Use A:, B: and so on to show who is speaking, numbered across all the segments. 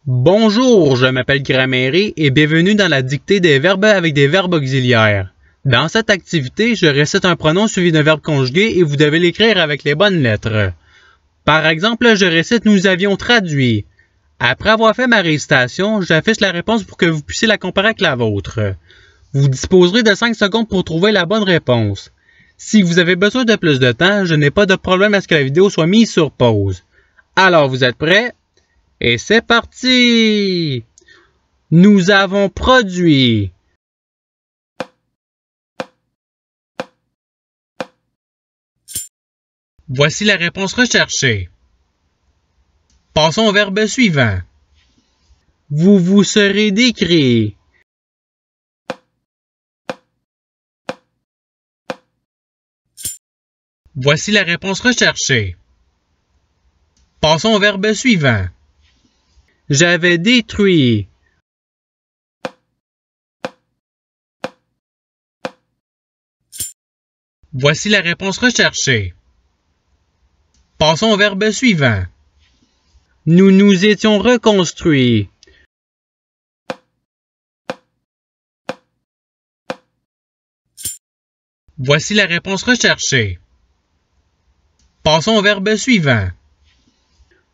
A: Bonjour, je m'appelle Grammaire et bienvenue dans la dictée des verbes avec des verbes auxiliaires. Dans cette activité, je récite un pronom suivi d'un verbe conjugué et vous devez l'écrire avec les bonnes lettres. Par exemple, je récite « Nous avions traduit ». Après avoir fait ma récitation, j'affiche la réponse pour que vous puissiez la comparer avec la vôtre. Vous disposerez de 5 secondes pour trouver la bonne réponse. Si vous avez besoin de plus de temps, je n'ai pas de problème à ce que la vidéo soit mise sur pause. Alors, vous êtes prêts? Et c'est parti! Nous avons produit. Voici la réponse recherchée. Passons au verbe suivant. Vous vous serez décrit. Voici la réponse recherchée. Passons au verbe suivant. J'avais détruit. Voici la réponse recherchée. Passons au verbe suivant. Nous nous étions reconstruits. Voici la réponse recherchée. Passons au verbe suivant.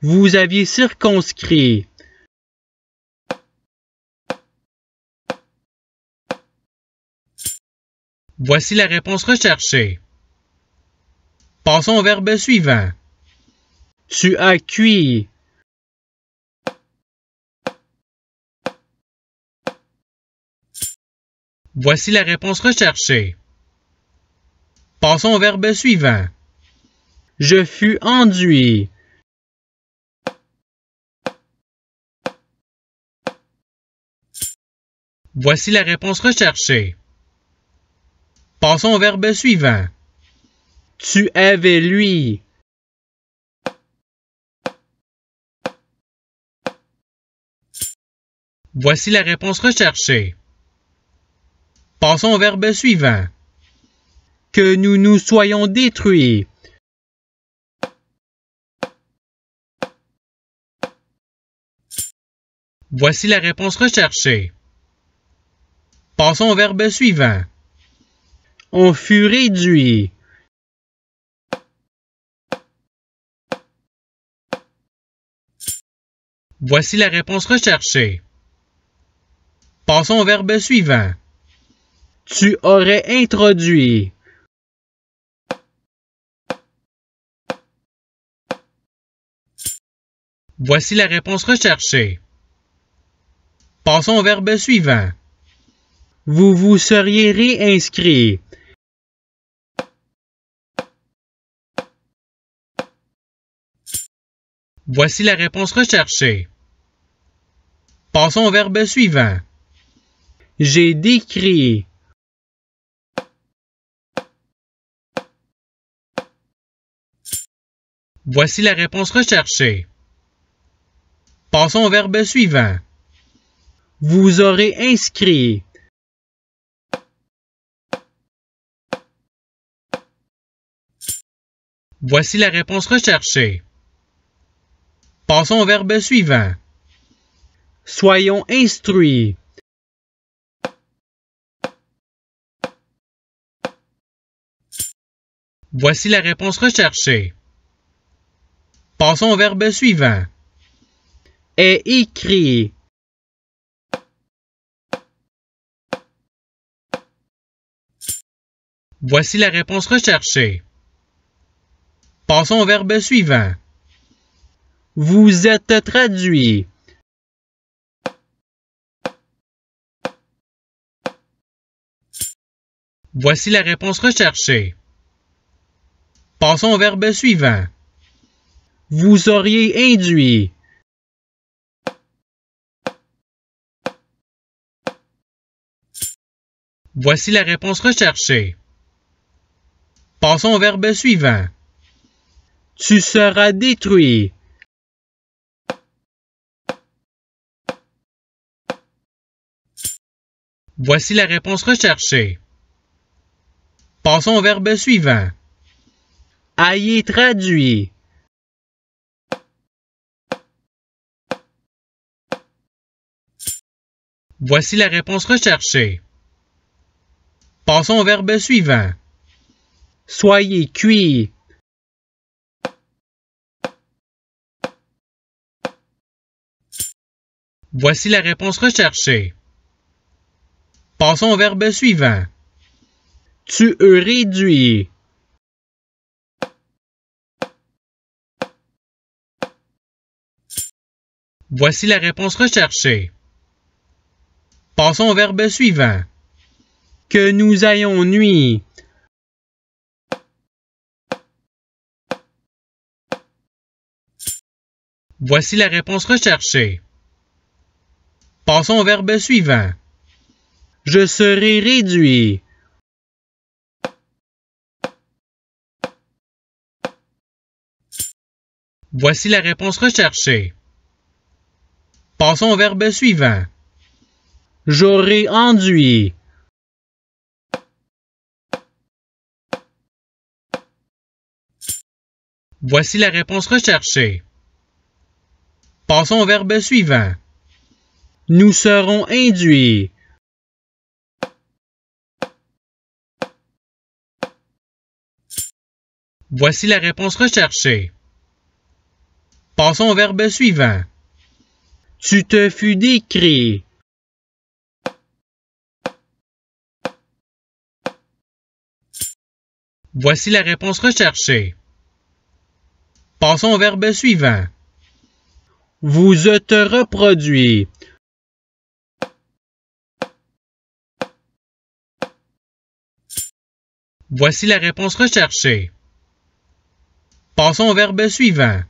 A: Vous aviez circonscrit. Voici la réponse recherchée. Passons au verbe suivant. Tu as cuit. Voici la réponse recherchée. Passons au verbe suivant. Je fus enduit. Voici la réponse recherchée. Passons au verbe suivant. Tu avais lui. Voici la réponse recherchée. Passons au verbe suivant. Que nous nous soyons détruits. Voici la réponse recherchée. Passons au verbe suivant. On fut réduit. Voici la réponse recherchée. Passons au verbe suivant. Tu aurais introduit. Voici la réponse recherchée. Passons au verbe suivant. Vous vous seriez réinscrit. Voici la réponse recherchée. Passons au verbe suivant. J'ai décrit. Voici la réponse recherchée. Passons au verbe suivant. Vous aurez inscrit. Voici la réponse recherchée. Passons au verbe suivant. Soyons instruits. Voici la réponse recherchée. Passons au verbe suivant. Est écrit. Voici la réponse recherchée. Passons au verbe suivant. Vous êtes traduit. Voici la réponse recherchée. Passons au verbe suivant. Vous auriez induit. Voici la réponse recherchée. Passons au verbe suivant. Tu seras détruit. Voici la réponse recherchée. Passons au verbe suivant. Ayez traduit. Voici la réponse recherchée. Passons au verbe suivant. Soyez cuits. Voici la réponse recherchée. Passons au verbe suivant. Tu réduis. Voici la réponse recherchée. Passons au verbe suivant. Que nous ayons nuit. Voici la réponse recherchée. Passons au verbe suivant. Je serai réduit. Voici la réponse recherchée. Passons au verbe suivant. J'aurai enduit. Voici la réponse recherchée. Passons au verbe suivant. Nous serons induits. Voici la réponse recherchée. Passons au verbe suivant. Tu te fus décrit. Voici la réponse recherchée. Passons au verbe suivant. Vous êtes reproduit. Voici la réponse recherchée. Passons au verbe suivant.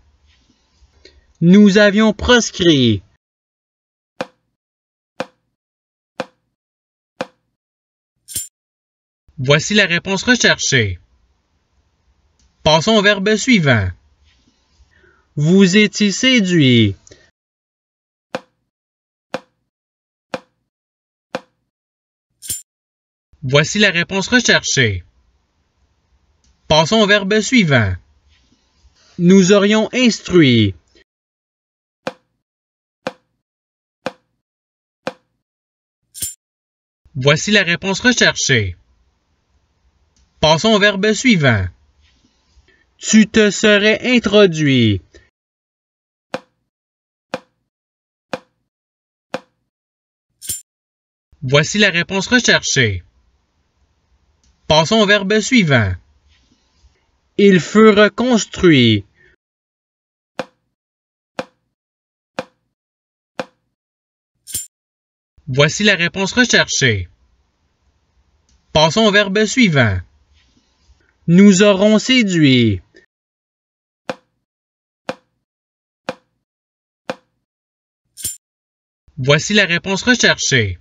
A: Nous avions proscrit. Voici la réponse recherchée. Passons au verbe suivant. Vous étiez séduit. Voici la réponse recherchée. Passons au verbe suivant. Nous aurions instruit. Voici la réponse recherchée. Passons au verbe suivant. Tu te serais introduit. Voici la réponse recherchée. Passons au verbe suivant. Ils furent construits. Voici la réponse recherchée. Passons au verbe suivant. Nous aurons séduit. Voici la réponse recherchée.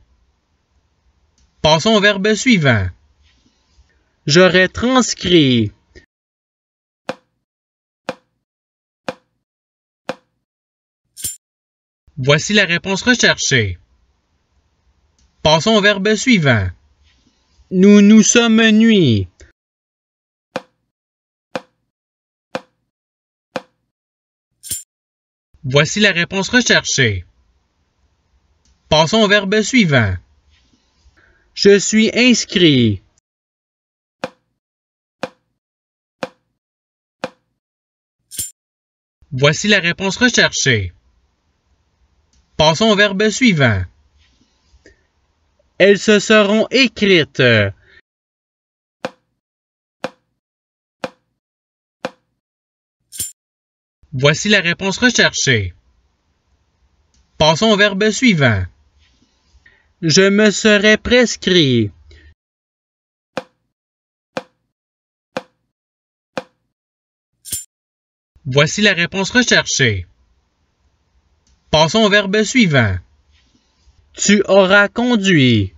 A: Passons au verbe suivant. J'aurais transcrit. Voici la réponse recherchée. Passons au verbe suivant. Nous nous sommes nuits. Voici la réponse recherchée. Passons au verbe suivant. Je suis inscrit. Voici la réponse recherchée. Passons au verbe suivant. Elles se seront écrites. Voici la réponse recherchée. Passons au verbe suivant. Je me serais prescrit. Voici la réponse recherchée. Passons au verbe suivant. Tu auras conduit.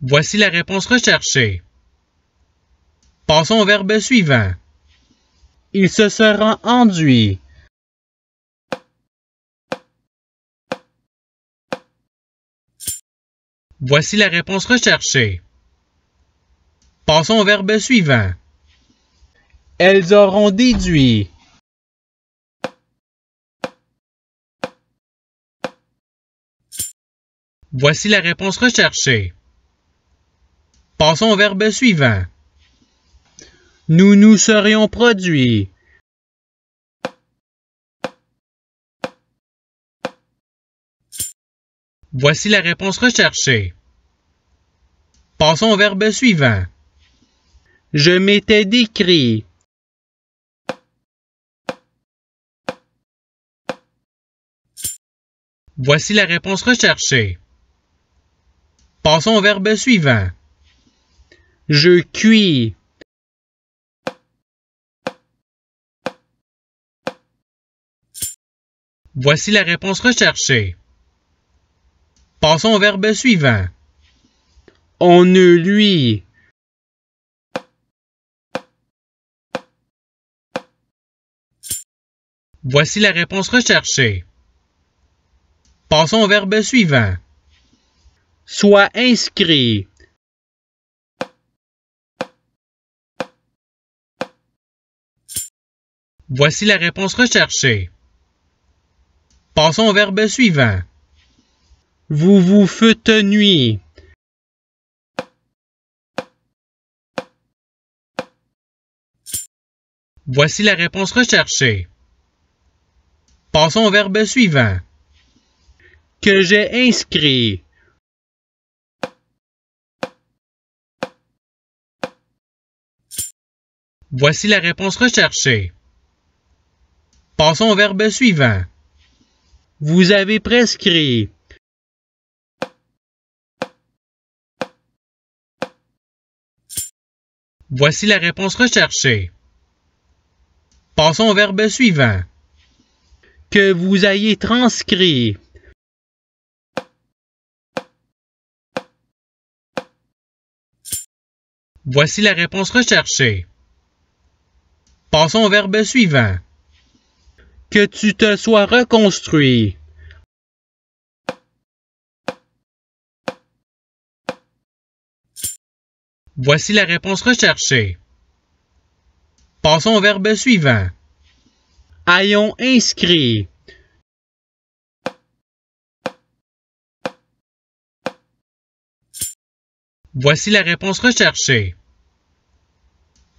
A: Voici la réponse recherchée. Passons au verbe suivant. Il se sera enduit. Voici la réponse recherchée. Passons au verbe suivant. Elles auront déduit. Voici la réponse recherchée. Passons au verbe suivant. Nous nous serions produits. Voici la réponse recherchée. Passons au verbe suivant. Je m'étais décrit. Voici la réponse recherchée. Passons au verbe suivant. Je cuis. Voici la réponse recherchée. Passons au verbe suivant. On ne lui. Voici la réponse recherchée. Passons au verbe suivant. Sois inscrit. Voici la réponse recherchée. Passons au verbe suivant. Vous vous fûtes nuit. Voici la réponse recherchée. Passons au verbe suivant. Que j'ai inscrit. Voici la réponse recherchée. Passons au verbe suivant. Vous avez prescrit. Voici la réponse recherchée. Passons au verbe suivant. Que vous ayez transcrit. Voici la réponse recherchée. Passons au verbe suivant. Que tu te sois reconstruit. Voici la réponse recherchée. Passons au verbe suivant. Ayons inscrit. Voici la réponse recherchée.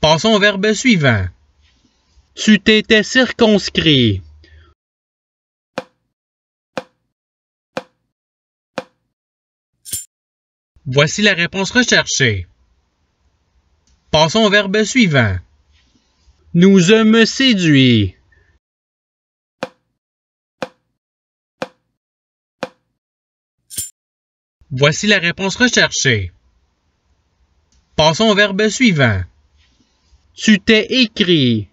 A: Passons au verbe suivant. Tu t'étais circonscrit. Voici la réponse recherchée. Passons au verbe suivant. Nous me séduit. Voici la réponse recherchée. Passons au verbe suivant. Tu t'es écrit.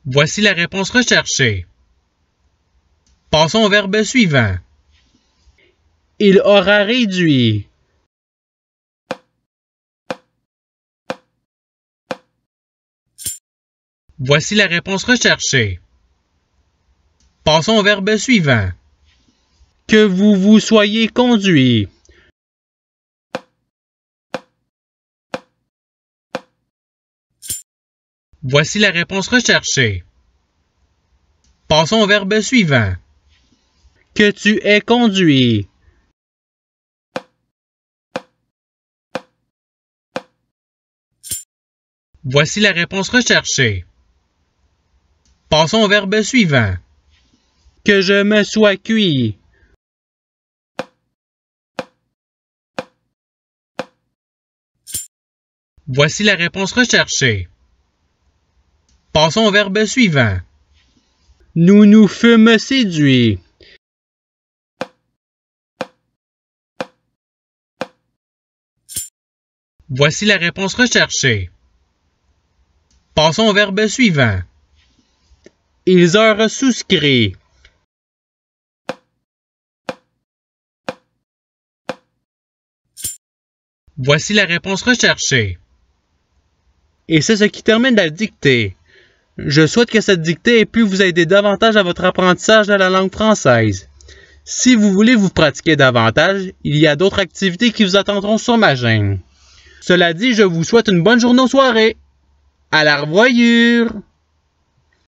A: Voici la réponse recherchée. Passons au verbe suivant. Il aura réduit. Voici la réponse recherchée. Passons au verbe suivant. Que vous vous soyez conduit. Voici la réponse recherchée. Passons au verbe suivant. Que tu aies conduit. Voici la réponse recherchée. Passons au verbe suivant. Que je me sois cuit. Voici la réponse recherchée. Passons au verbe suivant. Nous nous fûmes séduits. Voici la réponse recherchée. Passons au verbe suivant. Ils eurent souscrit. Voici la réponse recherchée. Et c'est ce qui termine la dictée. Je souhaite que cette dictée ait pu vous aider davantage à votre apprentissage de la langue française. Si vous voulez vous pratiquer davantage, il y a d'autres activités qui vous attendront sur ma chaîne. Cela dit, je vous souhaite une bonne journée ou soirée. À la revoyure!